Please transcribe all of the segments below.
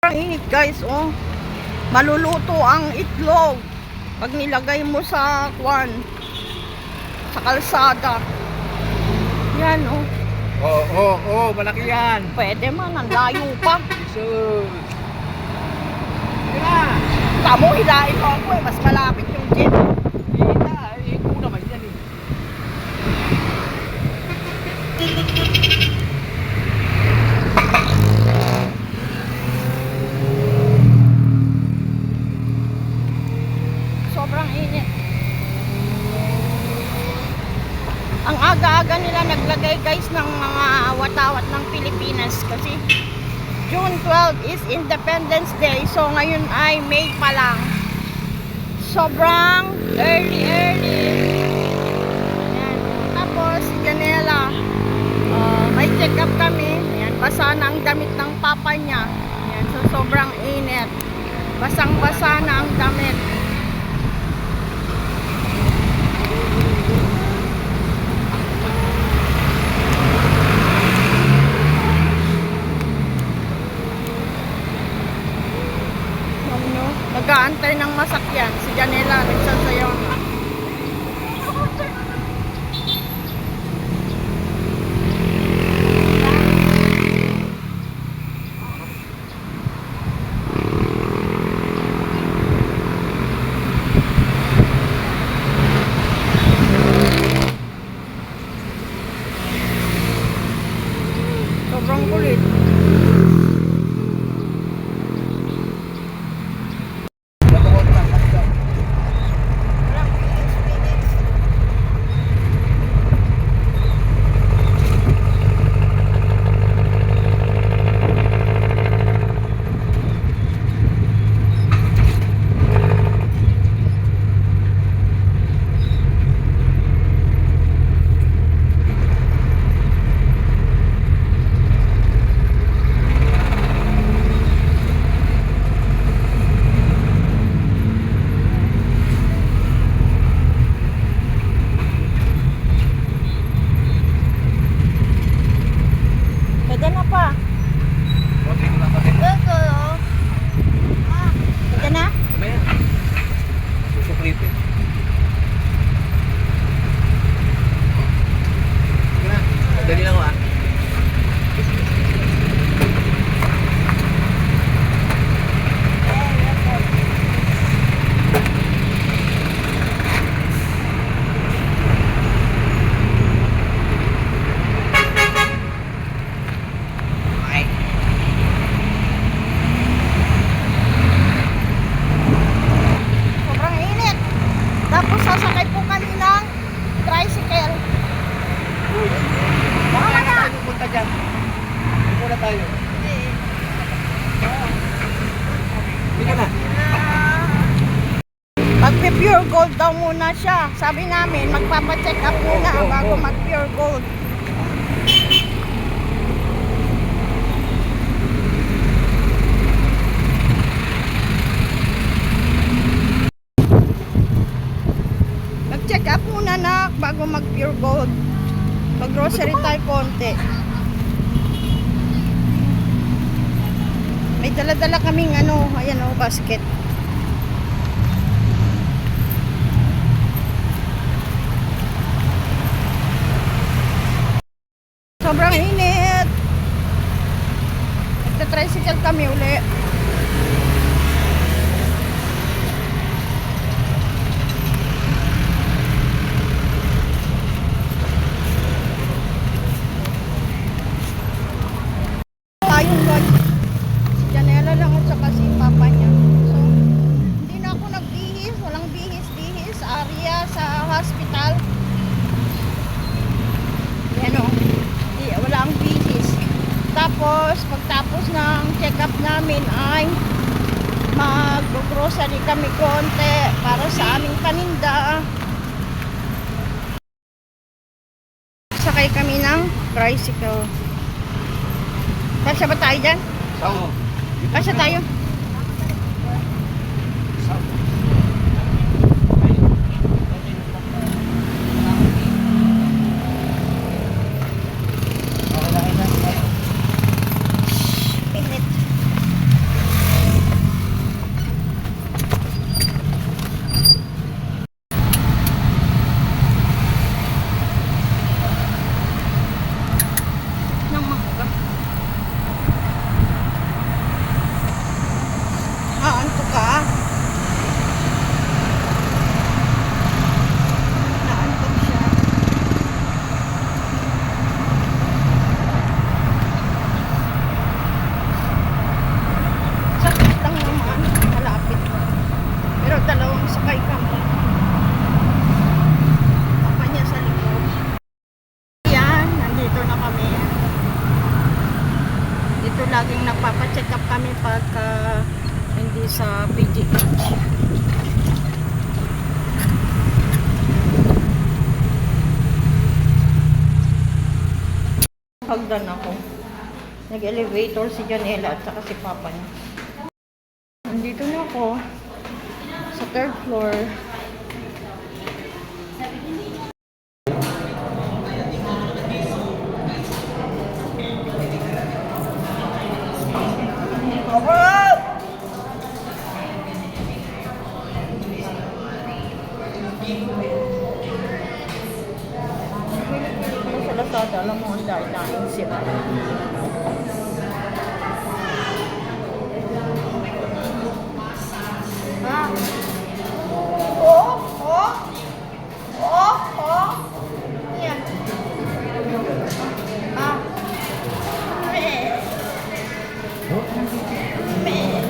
Sobrang init guys, oh. Maluluto ang itlog pag nilagay mo sa kwan, sa kalsada. Yan, oh. Malaki yan. Pwede man, ang layo pa. Jesus. Kaya, Tamo, hilain mo ako eh. Mas malapit yung jeep. ikaw naman yan eh. Sobrang init. Ang aga-aga nila naglagay guys ng mga watawat ng Pilipinas kasi June 12 is Independence Day. So ngayon ay May pa lang. Sobrang early. Ayan. Tapos si Janela, may check up kami. Ayan, basa na ang damit ng papa niya. Ayan, so sobrang init. Basang-basa na ang damit. Nag-aantay ng masakyan. Si Janela nagsasayaw na. Sobrang kulit. Pwede na pa. Pwede na? Mamaya. Susuklipin. Sige na. Dali lang ako ah. Sobrang init. Tapos sasakay po kami ng tricycle. Baka na. Tayo pupunta dyan. Muna tayo. Hindi ka na. Magpe-pure gold daw muna siya. Sabi namin, magpapacheck up muna bago mag-pure gold. Mag-check up muna na bago mag-pure gold. Mag-grocery tayo konti. May dala-dala kaming ayan basket. Sobrang init. Nagta-tricycle kami uli. Tayong wag. Si Janela lang at saka si papa niya. So, hindi na ako nagbihis. Walang bihis-bihis. Area sa hospital. Yan o. Wala ang bihis. Tapos, pagtapos ng check-up namin ay mag-grocery kami konti para sa aming paninda. Sakay kami ng tricycle. Kasya ba tayo dyan? Saan? Kasya tayo. Init. dito laging nagpapacheck up kami pagka hindi sa PGH. Hagdan ako. Nag-elevator si Janela at saka si Papa niya. Nandito na ako sa third floor. Sa Lazada, alam mo, ang dahil sila. Ah. Oh, oh. Oh, oh. Yan. Ah. Meh. Meh.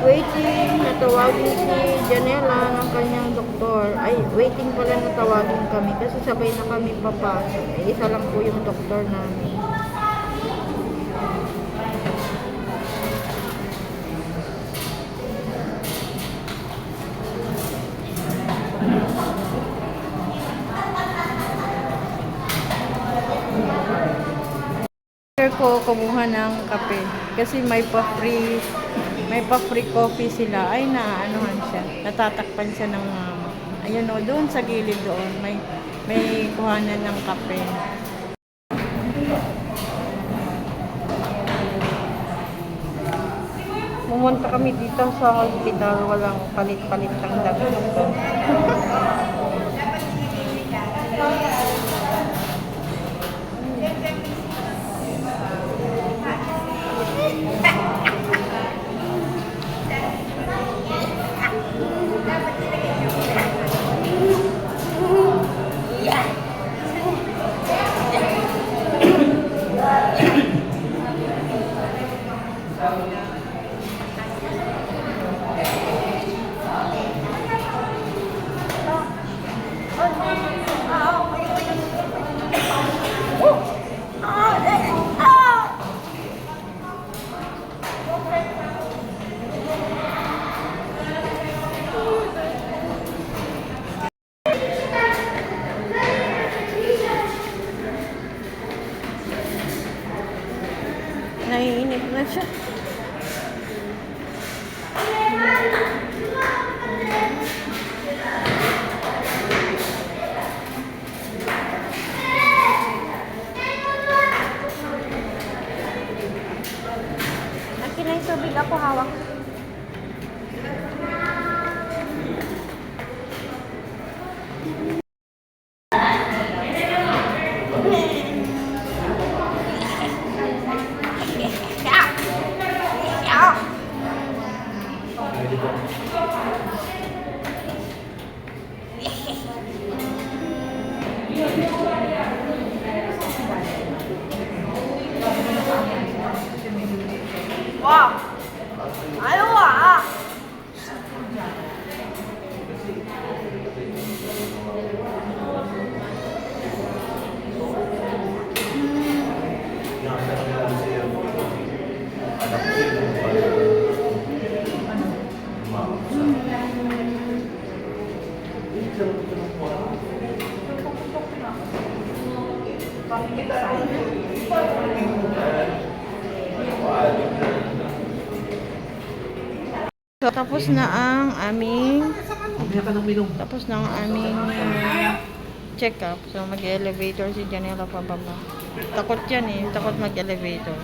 Waiting, natawagin si Janela ng kanyang doktor. Ay, waiting pala natawagin kami kasi sabay na kami papasok. Eh, isa lang po yung doktor namin. Ko kumuha ng kape kasi may pa-free coffee sila. Ay, naanohan siya, natatakpan siya ng ayun o, doon sa gilid doon may kuhanan ng kape. Pumunta kami dito sa hospital, walang palit-palit ng damit. Naiinip na siya. Akin na yung tubig, ako hawak. Wow! Ayaw ah! So, tapos na ang aming check-up. So, mag-elevator si Janela pababa. Takot yan eh. Takot mag-elevator.